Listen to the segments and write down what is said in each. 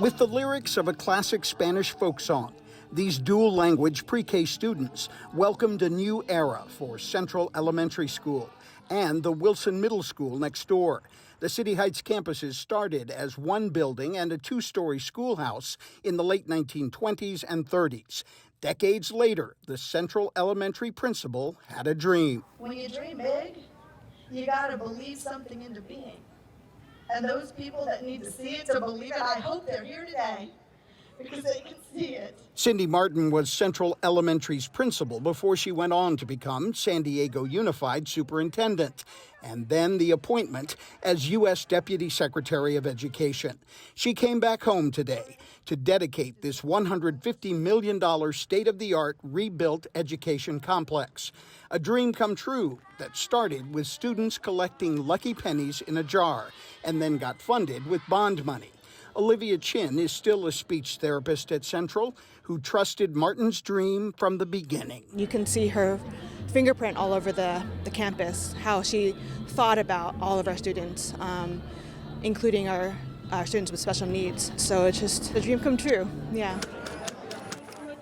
With the lyrics of a classic Spanish folk song, these dual-language pre-K students welcomed a new era for Central Elementary School and the Wilson Middle School next door. The City Heights campuses started as one building and a two-story schoolhouse in the late 1920s and 30s. Decades later, the Central Elementary principal had a dream. When you dream big, you got to believe something into being. And those people that need to see it to believe it, I hope they're here today because they can see it. Cindy Marten was Central Elementary's principal before she went on to become San Diego Unified Superintendent, and then the appointment as U.S. Deputy Secretary of Education. She came back home today to dedicate this $150 million state-of-the-art rebuilt education complex. A dream come true that started with students collecting lucky pennies in a jar and then got funded with bond money. Olivia Chin is still a speech therapist at Central who trusted Marten's dream from the beginning. You can see her fingerprint all over the campus, how she thought about all of our students, including our students with special needs. So it's just a dream come true, yeah.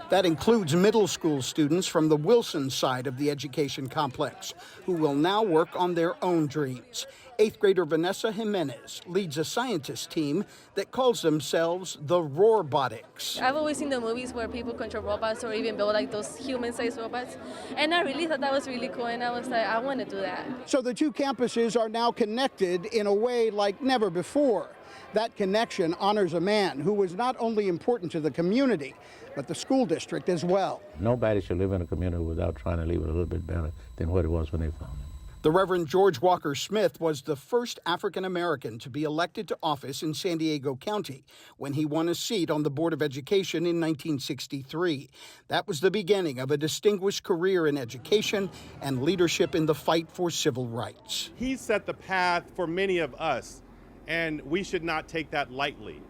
That includes middle school students from the Wilson side of the education complex, who will now work on their own dreams. 8th grader Vanessa Jimenez leads a scientist team that calls themselves the Roarbotics. I've always seen the movies where people control robots or even build like those human-sized robots. And I really thought that was really cool, and I was like, I want to do that. So the two campuses are now connected in a way like never before. That connection honors a man who was not only important to the community, but the school district as well. Nobody should live in a community without trying to leave it a little bit better than what it was when they found it. The Reverend George Walker Smith was the first African American to be elected to office in San Diego County when he won a seat on the Board of Education in 1963. That was the beginning of a distinguished career in education and leadership in the fight for civil rights. He set the path for many of us, and we should not take that lightly.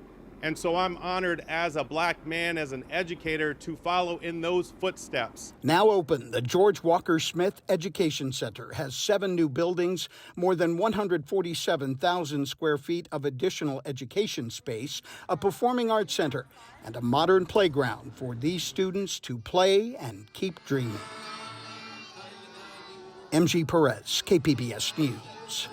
And so I'm honored as a black man, as an educator, to follow in those footsteps. Now open, the George Walker Smith Education Center has 7 new buildings, more than 147,000 square feet of additional education space, a performing arts center, and a modern playground for these students to play and keep dreaming. MG Perez, KPBS News.